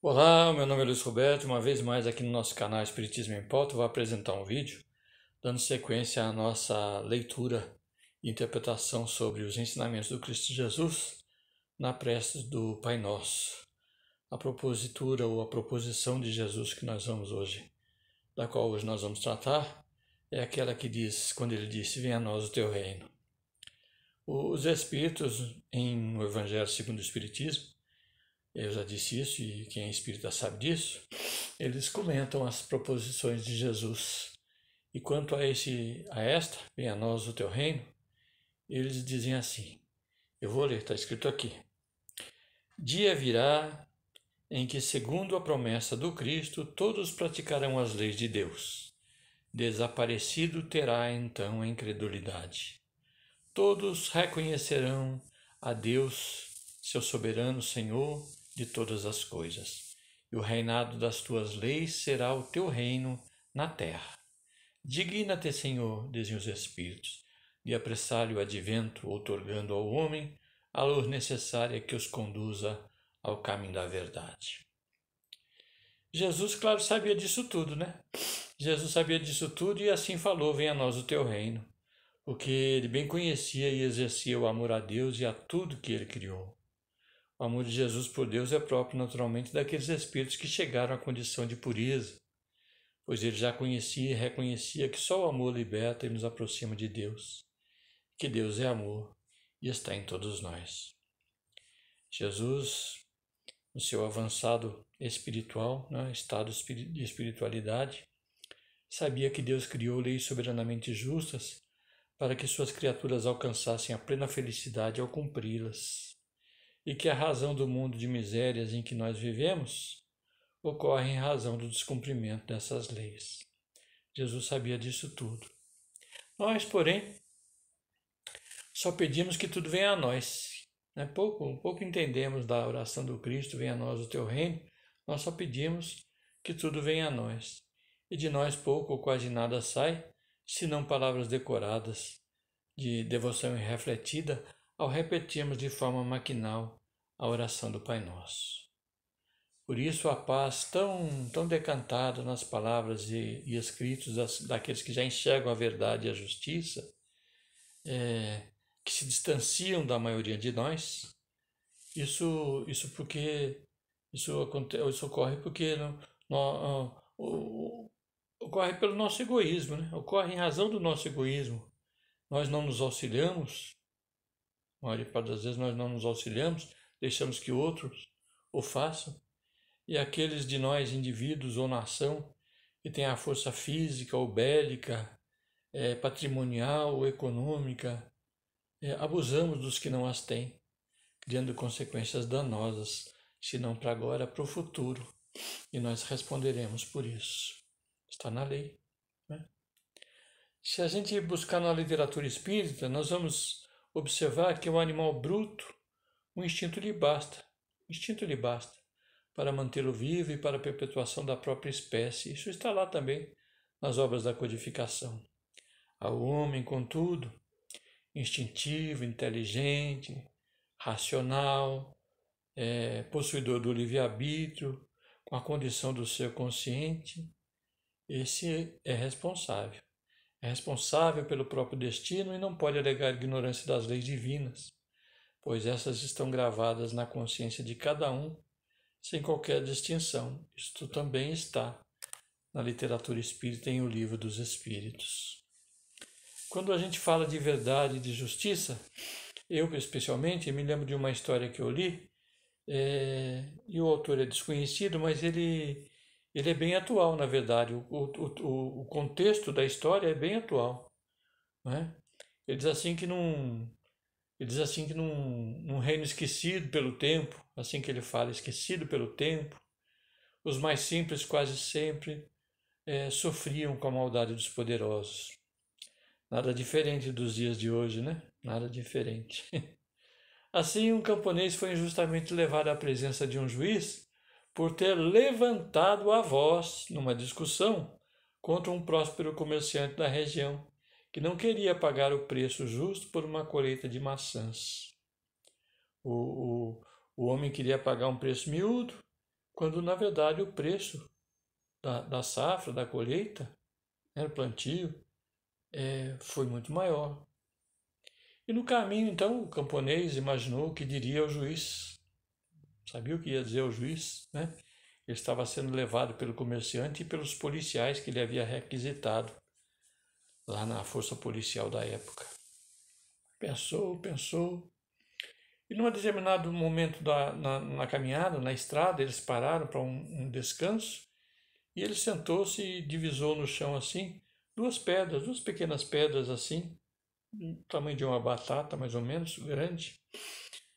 Olá, meu nome é Luiz Roberto. Uma vez mais aqui no nosso canal Espiritismo em Pauta, eu vou apresentar um vídeo dando sequência à nossa leitura e interpretação sobre os ensinamentos do Cristo Jesus na prece do Pai Nosso. A propositura ou a proposição de Jesus que nós vamos hoje, da qual hoje nós vamos tratar, é aquela que diz, quando ele disse: venha a nós o teu reino. Os Espíritos, no Evangelho segundo o Espiritismo, eu já disse isso e quem é espírita sabe disso, eles comentam as proposições de Jesus. E quanto a esta, venha a nós o teu reino, eles dizem assim, eu vou ler, está escrito aqui: dia virá em que, segundo a promessa do Cristo, todos praticarão as leis de Deus. Desaparecido terá então a incredulidade. Todos reconhecerão a Deus, seu soberano Senhor de todas as coisas, e o reinado das tuas leis será o teu reino na terra. Digna-te, Senhor, dizem os Espíritos, de apressar-lhe o advento, outorgando ao homem a luz necessária que os conduza ao caminho da verdade. Jesus, claro, sabia disso tudo, né? Jesus sabia disso tudo e assim falou: venha a nós o teu reino, porque ele bem conhecia e exercia o amor a Deus e a tudo que ele criou. O amor de Jesus por Deus é próprio, naturalmente, daqueles espíritos que chegaram à condição de pureza, pois ele já conhecia e reconhecia que só o amor liberta e nos aproxima de Deus, que Deus é amor e está em todos nós. Jesus, no seu avançado espiritual, estado de espiritualidade, sabia que Deus criou leis soberanamente justas para que suas criaturas alcançassem a plena felicidade ao cumpri-las, e que a razão do mundo de misérias em que nós vivemos ocorre em razão do descumprimento dessas leis. Jesus sabia disso tudo. Nós, porém, só pedimos que tudo venha a nós. Pouco entendemos da oração do Cristo: venha a nós o teu reino. Nós só pedimos que tudo venha a nós. E de nós pouco ou quase nada sai, senão palavras decoradas, de devoção irrefletida, ao repetirmos de forma maquinal a oração do Pai Nosso. Por isso a paz tão decantada nas palavras e escritos daqueles que já enxergam a verdade e a justiça, que se distanciam da maioria de nós, isso ocorre porque ocorre pelo nosso egoísmo, né? Ocorre em razão do nosso egoísmo. Nós não nos auxiliamos, a maioria das vezes nós não nos auxiliamos, deixamos que outros o façam. E aqueles de nós, indivíduos ou nação, que têm a força física ou bélica, patrimonial ou econômica, abusamos dos que não as têm, criando consequências danosas, se não para agora, para o futuro. E nós responderemos por isso. Está na lei. Né? Se a gente buscar na literatura espírita, nós vamos observar que o animal bruto, o instinto lhe basta. O instinto lhe basta para mantê-lo vivo e para a perpetuação da própria espécie. Isso está lá também nas obras da codificação. Ao homem, contudo, instintivo, inteligente, racional, possuidor do livre-arbítrio, com a condição do ser consciente, esse é responsável. É responsável pelo próprio destino e não pode alegar ignorância das leis divinas, pois essas estão gravadas na consciência de cada um, sem qualquer distinção. Isto também está na literatura espírita, em O Livro dos Espíritos. Quando a gente fala de verdade e de justiça, eu especialmente me lembro de uma história que eu li, e o autor é desconhecido, mas ele é bem atual, na verdade. O contexto da história é bem atual. Né? Ele diz assim que num reino esquecido pelo tempo, assim que ele fala, esquecido pelo tempo, os mais simples quase sempre sofriam com a maldade dos poderosos. Nada diferente dos dias de hoje, né? Nada diferente. Assim, um camponês foi injustamente levado à presença de um juiz por ter levantado a voz numa discussão contra um próspero comerciante da região, que não queria pagar o preço justo por uma colheita de maçãs. O homem queria pagar um preço miúdo, quando na verdade o preço da safra, da colheita, né, do plantio, foi muito maior. E no caminho, então, o camponês imaginou o que diria ao juiz. Sabia o que ia dizer ao juiz, né? Ele estava sendo levado pelo comerciante e pelos policiais que ele havia requisitado lá na força policial da época. Pensou. E num determinado momento na caminhada, na estrada, eles pararam para um descanso e ele sentou-se e divisou no chão assim duas pequenas pedras assim, do tamanho de uma batata mais ou menos, grande,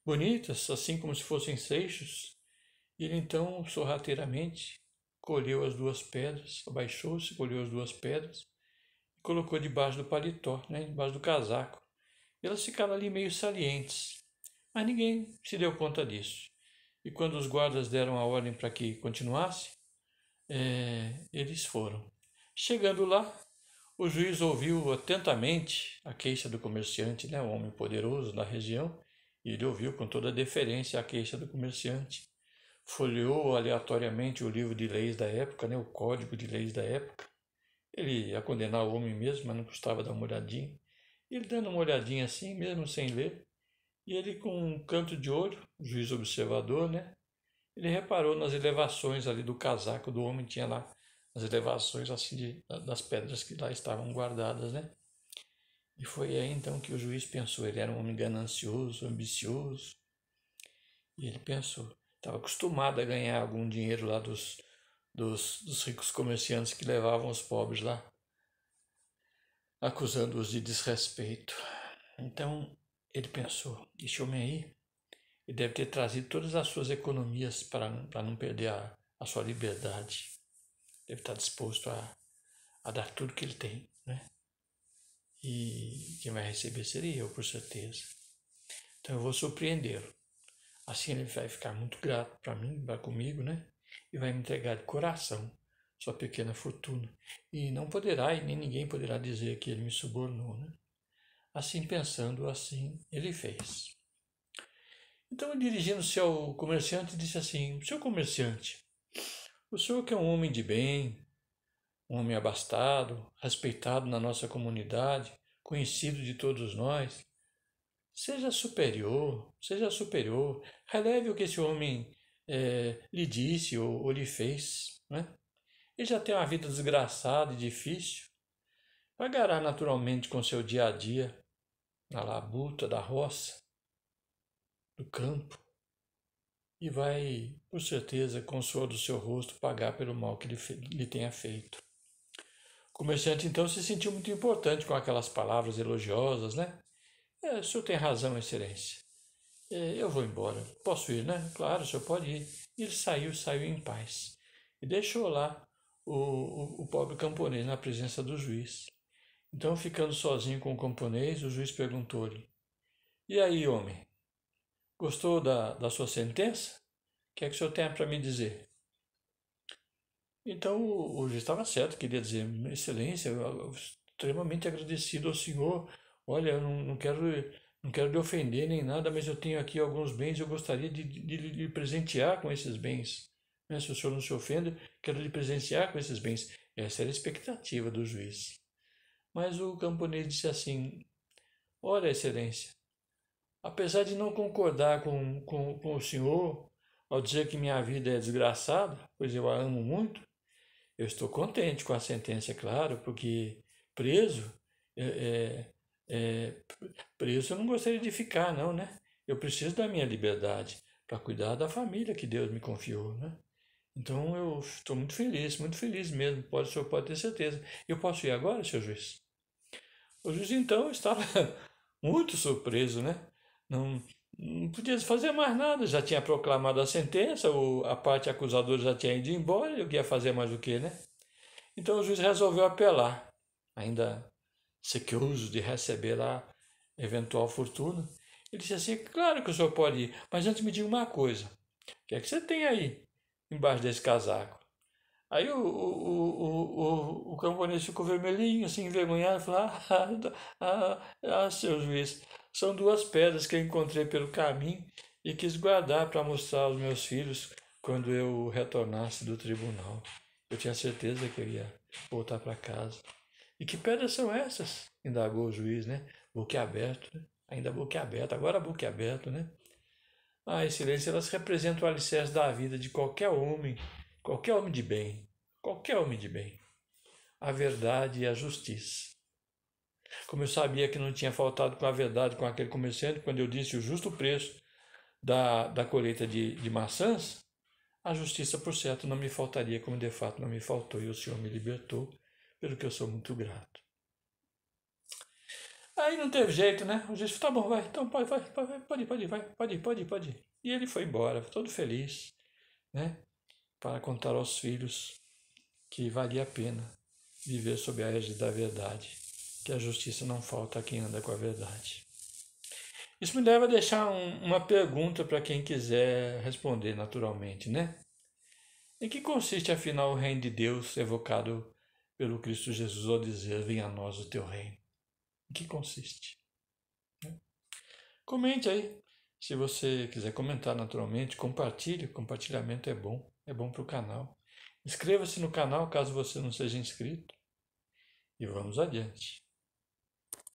bonitas, assim como se fossem seixos. E ele então, sorrateiramente, colheu as duas pedras, abaixou-se, colheu as duas pedras e colocou debaixo do paletó, né, debaixo do casaco. Elas ficaram ali meio salientes, mas ninguém se deu conta disso. E quando os guardas deram a ordem para que continuasse, eles foram. Chegando lá, o juiz ouviu atentamente a queixa do comerciante, né, o homem poderoso da região, e ele ouviu com toda deferência a queixa do comerciante. Folheou aleatoriamente o livro de leis da época, né, o código de leis da época. Ele ia condenar o homem mesmo, mas não custava dar uma olhadinha. E ele dando uma olhadinha assim, mesmo sem ler, e ele com um canto de olho, o juiz observador, né, ele reparou nas elevações ali do casaco do homem, tinha lá as elevações assim das pedras que lá estavam guardadas, né? E foi aí então que o juiz pensou, ele era um homem ganancioso, ambicioso, e ele pensou, estava acostumado a ganhar algum dinheiro lá dos ricos comerciantes que levavam os pobres lá, acusando-os de desrespeito. Então ele pensou, esse homem aí, ele deve ter trazido todas as suas economias para não perder a sua liberdade. Deve estar disposto a dar tudo que ele tem, né? E quem vai receber seria eu, por certeza. Então eu vou surpreendê-lo. Assim ele vai ficar muito grato para mim, vai comigo, né? E vai me entregar de coração sua pequena fortuna. E não poderá, e nem ninguém poderá dizer que ele me subornou, né? Assim pensando, assim ele fez. Então, dirigindo-se ao comerciante, disse assim: Seu comerciante, o senhor que é um homem de bem, um homem abastado, respeitado na nossa comunidade, conhecido de todos nós, seja superior, releve o que esse homem lhe disse ou lhe fez, né? Ele já tem uma vida desgraçada e difícil, pagará naturalmente com seu dia a dia, na labuta da roça, do campo, e vai, por certeza, com o suor do seu rosto, pagar pelo mal que lhe tenha feito. O comerciante, então, se sentiu muito importante com aquelas palavras elogiosas, né? O senhor tem razão, excelência. Eu vou embora. Posso ir, né? Claro, o senhor pode ir. E ele saiu em paz. E deixou lá o pobre camponês na presença do juiz. Então, ficando sozinho com o camponês, o juiz perguntou-lhe: E aí, homem? Gostou da sua sentença? O que é que o senhor tem para me dizer? Então o juiz estava certo, queria dizer: Excelência, eu extremamente agradecido ao senhor. Olha, eu não quero lhe ofender nem nada, mas eu tenho aqui alguns bens e eu gostaria de lhe presentear com esses bens. Né? Se o senhor não se ofende, quero lhe presentear com esses bens. Essa era a expectativa do juiz. Mas o camponês disse assim: Olha, excelência, apesar de não concordar com o senhor ao dizer que minha vida é desgraçada, pois eu a amo muito, eu estou contente com a sentença, é claro, porque preso, preso eu não gostaria de ficar, não, né? Eu preciso da minha liberdade para cuidar da família que Deus me confiou, né? Então eu estou muito feliz mesmo, o senhor pode ter certeza. Eu posso ir agora, seu juiz? O juiz então estava muito surpreso, né? Não podia fazer mais nada, já tinha proclamado a sentença, a parte acusadora já tinha ido embora, eu ia fazer mais o quê, né? Então o juiz resolveu apelar, ainda sequioso de receber lá eventual fortuna. Ele disse assim: Claro que o senhor pode ir, mas antes me diga uma coisa: o que é que você tem aí, embaixo desse casaco? Aí o camponês ficou vermelhinho, assim, envergonhado, e falou: seu juiz, são duas pedras que eu encontrei pelo caminho e quis guardar para mostrar aos meus filhos quando eu retornasse do tribunal. Eu tinha certeza que eu ia voltar para casa. E que pedras são essas? Indagou o juiz, né? Boquiaberto, né? Ainda boquiaberto, agora boquiaberto, né? Ah, excelência, elas representam o alicerce da vida de qualquer homem de bem, qualquer homem de bem. A verdade e a justiça. Como eu sabia que não tinha faltado com a verdade com aquele comerciante, quando eu disse o justo preço da colheita de maçãs, a justiça, por certo, não me faltaria, como de fato não me faltou, e o Senhor me libertou, pelo que eu sou muito grato. Aí não teve jeito, né? O juiz falou, tá bom, vai, então pode ir, pode ir. E ele foi embora, todo feliz, né? Para contar aos filhos que valia a pena viver sob a égide da verdade, que a justiça não falta a quem anda com a verdade. Isso me leva a deixar uma pergunta para quem quiser responder naturalmente, né? Em que consiste, afinal, o reino de Deus evocado pelo Cristo Jesus ao dizer, venha a nós o teu reino? Em que consiste? Comente aí. Se você quiser comentar naturalmente, compartilhe. Compartilhamento é bom para o canal. Inscreva-se no canal caso você não seja inscrito. E vamos adiante.